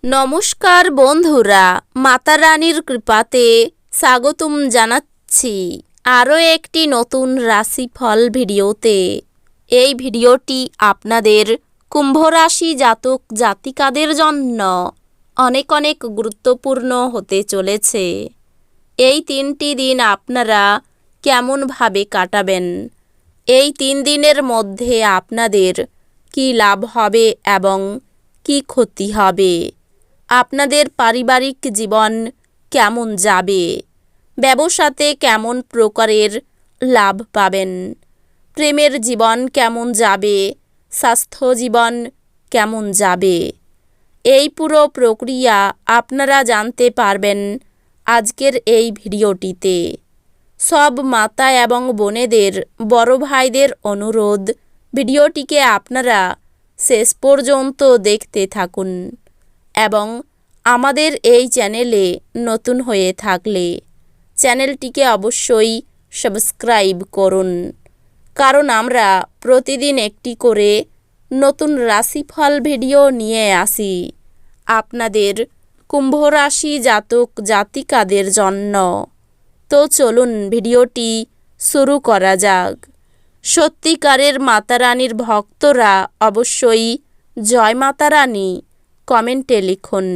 নমস্কার বন্ধুরা, মাতা রানীর কৃপাতে স্বাগতম জানাচ্ছি আরও একটি নতুন রাশিফল ভিডিওতে। এই ভিডিওটি আপনাদের কুম্ভ রাশি জাতক জাতিকাদের জন্য অনেক অনেক গুরুত্বপূর্ণ হতে চলেছে। এই 3টি দিন আপনারা কেমনভাবে কাটাবেন, এই 3 দিনের মধ্যে আপনাদের কি লাভ হবে এবং কি ক্ষতি হবে, আপনাদের পারিবারিক জীবন কেমন যাবে, ব্যবসাতে কেমন প্রকারের লাভ পাবেন, প্রেমের জীবন কেমন যাবে, স্বাস্থ্য জীবন কেমন যাবে, এই পুরো প্রক্রিয়া আপনারা জানতে পারবেন আজকের এই ভিডিওটিতে। সব মাতা এবং বোনেদের, বড় ভাইদের অনুরোধ, ভিডিওটিকে আপনারা শেষ পর্যন্ত দেখতে থাকুন এবং আমাদের এই চ্যানেলে নতুন হয়ে থাকলে চ্যানেলটিকে অবশ্যই সাবস্ক্রাইব করুন, কারণ আমরা প্রতিদিন একটি করে নতুন রাশিফল ভিডিও নিয়ে আসি আপনাদের কুম্ভ রাশি জাতক জাতিকাদের জন্য। তো চলুন ভিডিওটি শুরু করা যাক। সত্যিকারের মাতা রানীর ভক্তরা অবশ্যই জয় মাতা রানী কমেন্টে লিখুন।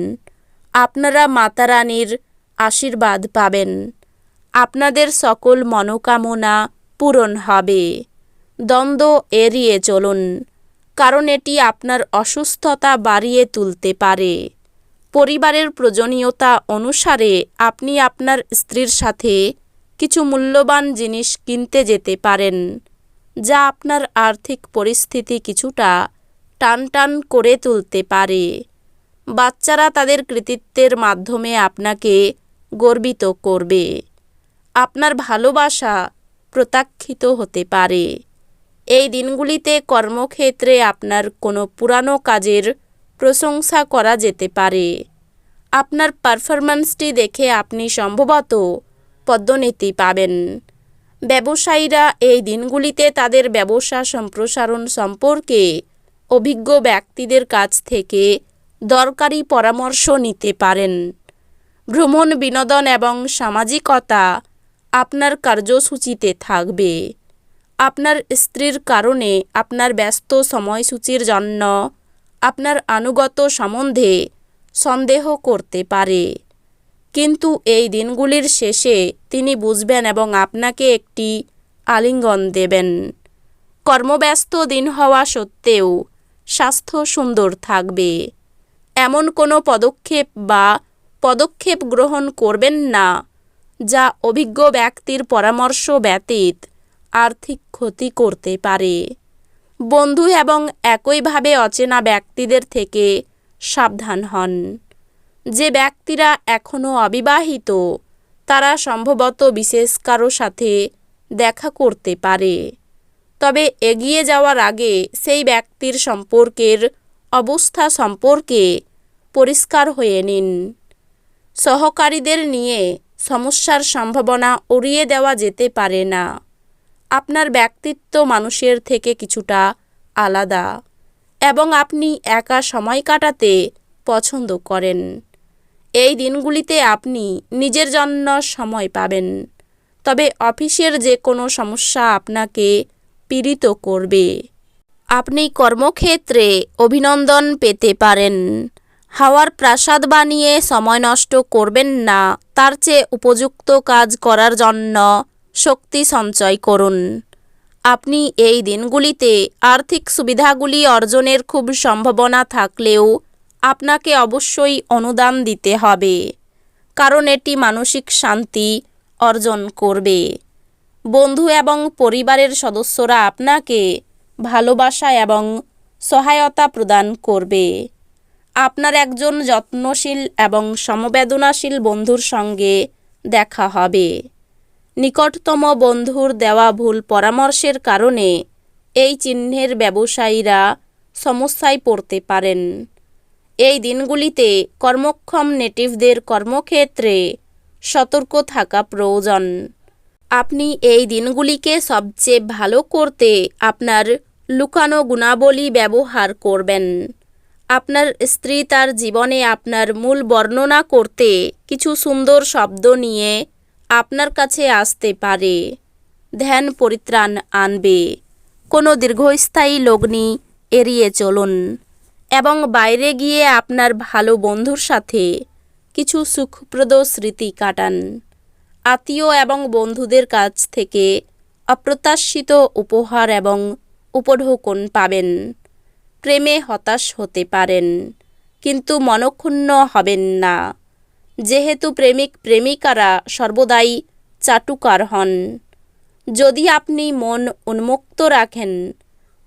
আপনারা মাতা রানীর আশীর্বাদ পাবেন, আপনাদের সকল মনোকামনা পূরণ হবে। দ্বন্দ্ব এড়িয়ে চলুন, কারণ এটি আপনার অসুস্থতা বাড়িয়ে তুলতে পারে। পরিবারের প্রয়োজনীয়তা অনুসারে আপনি আপনার স্ত্রীর সাথে কিছু মূল্যবান জিনিস কিনতে যেতে পারেন, যা আপনার আর্থিক পরিস্থিতি কিছুটা টানটান করে তুলতে পারে। বাচ্চারা তাদের কৃতিত্বের মাধ্যমে আপনাকে গর্বিত করবে। আপনার ভালোবাসা প্রত্যাখ্যিত হতে পারে। এই দিনগুলিতে কর্মক্ষেত্রে আপনার কোনো পুরানো কাজের প্রশংসা করা যেতে পারে। আপনার পারফরম্যান্সটি দেখে আপনি সম্ভবত পদোন্নতি পাবেন। ব্যবসায়ীরা এই দিনগুলিতে তাদের ব্যবসা সম্প্রসারণ সম্পর্কে অভিজ্ঞ ব্যক্তিদের কাছ থেকে দরকারি পরামর্শ নিতে পারেন। ভ্রমণ, বিনোদন এবং সামাজিকতা আপনার কার্যসূচিতে থাকবে। আপনার স্ত্রীর কারণে আপনার ব্যস্ত সময়সূচির জন্য আপনার আনুগত্য সম্বন্ধে সন্দেহ করতে পারে, কিন্তু এই দিনগুলির শেষে তিনি বুঝবেন এবং আপনাকে একটি আলিঙ্গন দেবেন। কর্মব্যস্ত দিন হওয়া সত্ত্বেও স্বাস্থ্য সুন্দর থাকবে। এমন কোনো পদক্ষেপ গ্রহণ করবেন না যা অভিজ্ঞ ব্যক্তির পরামর্শ ব্যতীত আর্থিক ক্ষতি করতে পারে। বন্ধু এবং একইভাবে অচেনা ব্যক্তিদের থেকে সাবধান হন। যে ব্যক্তিরা এখনও অবিবাহিত তারা সম্ভবত বিশেষ কারো সাথে দেখা করতে পারে, তবে এগিয়ে যাওয়ার আগে সেই ব্যক্তির সম্পর্কের অবস্থা সম্পর্কে পরিষ্কার হয়ে নিন। সহকারীদের নিয়ে সমস্যার সম্ভাবনা উড়িয়ে দেওয়া যেতে পারে না। আপনার ব্যক্তিত্ব মানুষের থেকে কিছুটা আলাদা এবং আপনি একা সময় কাটাতে পছন্দ করেন। এই দিনগুলিতে আপনি নিজের জন্য সময় পাবেন, তবে অফিসের যে কোনো সমস্যা আপনাকে পীড়িত করবে। আপনি কর্মক্ষেত্রে অভিনন্দন পেতে পারেন। হাওয়ার প্রাসাদ বানিয়ে সময় নষ্ট করবেন না, তার চেয়ে উপযুক্ত কাজ করার জন্য শক্তি সঞ্চয় করুন। আপনি এই দিনগুলিতে আর্থিক সুবিধাগুলি অর্জনের খুব সম্ভাবনা থাকলেও আপনাকে অবশ্যই অনুদান দিতে হবে, কারণ এটি মানসিক শান্তি অর্জন করবে। বন্ধু এবং পরিবারের সদস্যরা আপনাকে ভালোবাসা এবং সহায়তা প্রদান করবে। আপনার একজন যত্নশীল এবং সমবেদনাশীল বন্ধুর সঙ্গে দেখা হবে। নিকটতম বন্ধুর দেওয়া ভুল পরামর্শের কারণে এই চিহ্নের ব্যবসায়ীরা সমস্যায় পড়তে পারেন। এই দিনগুলিতে কর্মক্ষম নেটিভদের কর্মক্ষেত্রে সতর্ক থাকা প্রয়োজন। আপনি এই দিনগুলিকে সবচেয়ে ভালো করতে আপনার লুকানো গুণাবলী ব্যবহার করবেন। আপনার স্ত্রী তার জীবনে আপনার মূল বর্ণনা করতে কিছু সুন্দর শব্দ নিয়ে আপনার কাছে আসতে পারে। ধ্যান পরিত্রাণ আনবে। কোনো দীর্ঘস্থায়ী লগ্নি এড়িয়ে চলুন এবং বাইরে গিয়ে আপনার ভালো বন্ধুর সাথে কিছু সুখপ্রদ স্মৃতি কাটান। আত্মীয় এবং বন্ধুদের কাছ থেকে অপ্রত্যাশিত উপহার এবং উপঢৌকন পাবেন। প্রেমে হতাশ হতে পারেন, কিন্তু মনক্ষুণ্ণ হবেন না, যেহেতু প্রেমিক প্রেমিকারা সর্বদাই চাটুকার হন। যদি আপনি মন উন্মুক্ত রাখেন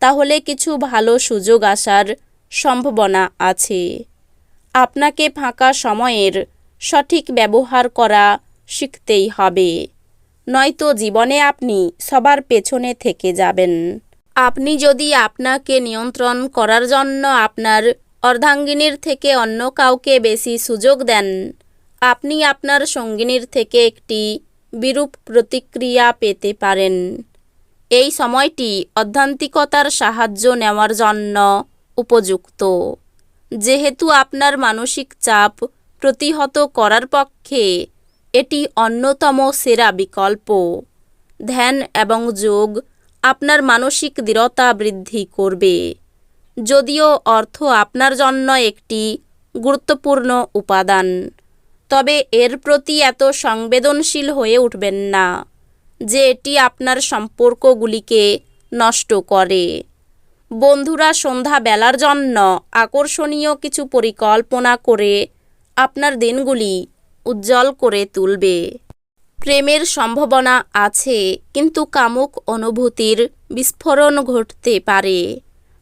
তাহলে কিছু ভালো সুযোগ আসার সম্ভাবনা আছে। আপনাকে ফাঁকা সময়ের সঠিক ব্যবহার করা শিখতেই হবে, নয়তো জীবনে আপনি সবার পেছনে থেকে যাবেন। আপনি যদি আপনাকে নিয়ন্ত্রণ করার জন্য আপনার অর্ধাঙ্গিনীর থেকে অন্য কাউকে বেশি সুযোগ দেন, আপনি আপনার সঙ্গিনীর থেকে একটি বিরূপ প্রতিক্রিয়া পেতে পারেন। এই সময়টি আধ্যাত্মিকতার সাহায্য নেওয়ার জন্য উপযুক্ত, যেহেতু আপনার মানসিক চাপ প্রতিহত করার পক্ষে এটি অন্যতম সেরা বিকল্প। ধ্যান এবং যোগ আপনার মানসিক দৃঢ়তা বৃদ্ধি করবে। যদিও অর্থ আপনার জন্য একটি গুরুত্বপূর্ণ উপাদান, তবে এর প্রতি এত সংবেদনশীল হয়ে উঠবেন না যে এটি আপনার সম্পর্কগুলিকে নষ্ট করে। বন্ধুরা সন্ধ্যাবেলার জন্য আকর্ষণীয় কিছু পরিকল্পনা করে আপনার দিনগুলি উজ্জ্বল করে তুলবে। প্রেমের সম্ভাবনা আছে, কিন্তু কামুক অনুভূতির বিস্ফোরণ ঘটতে পারে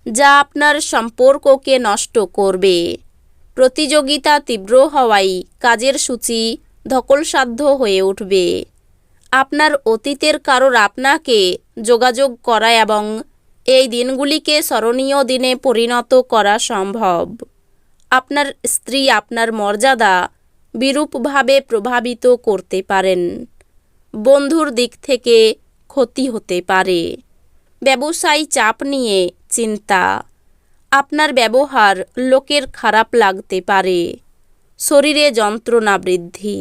যা আপনার সম্পর্ককে নষ্ট করবে। প্রতিযোগিতা তীব্র হওয়ায় কাজের সূচি ধকলসাধ্য হয়ে উঠবে। আপনার অতীতের কারোর আপনাকে যোগাযোগ করা এবং এই দিনগুলিকে স্মরণীয় দিনে পরিণত করা সম্ভব। আপনার স্ত্রী আপনার মর্যাদা বিরূপভাবে প্রভাবিত করতে পারেন। বন্ধুর দিক থেকে ক্ষতি হতে পারে। ব্যবসায়ী চাপ নিয়ে চিন্তা। আপনার ব্যবহার লোকের খারাপ লাগতে পারে। শরীরে যন্ত্রণা বৃদ্ধি।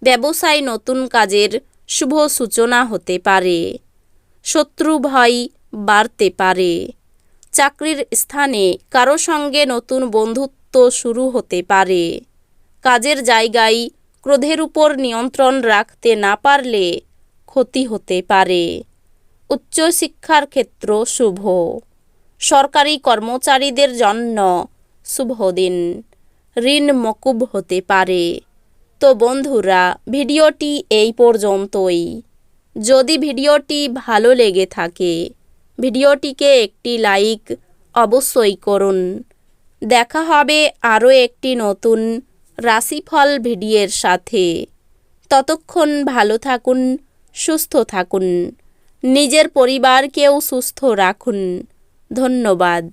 ব্যবসায় নতুন কাজের শুভ সূচনা হতে পারে। শত্রু ভয় বাড়তে পারে। চাকরির স্থানে কারো সঙ্গে নতুন বন্ধুত্ব শুরু হতে পারে। কাজের জায়গায় ক্রোধের উপর নিয়ন্ত্রণ রাখতে না পারলে ক্ষতি হতে পারে। উচ্চশিক্ষার ক্ষেত্র শুভ। সরকারি কর্মচারীদের জন্য শুভ দিন। ঋণ মকুব হতে পারে। তো বন্ধুরা, ভিডিওটি এই পর্যন্তই। যদি ভিডিওটি ভালো লেগে থাকে ভিডিওটিকে একটি লাইক অবশ্যই করুন। দেখা হবে আরও একটি নতুন রাশিফল ভিডিওর সাথে। ততক্ষণ ভালো থাকুন, সুস্থ থাকুন, নিজের পরিবারকেও সুস্থ রাখুন। ধন্যবাদ।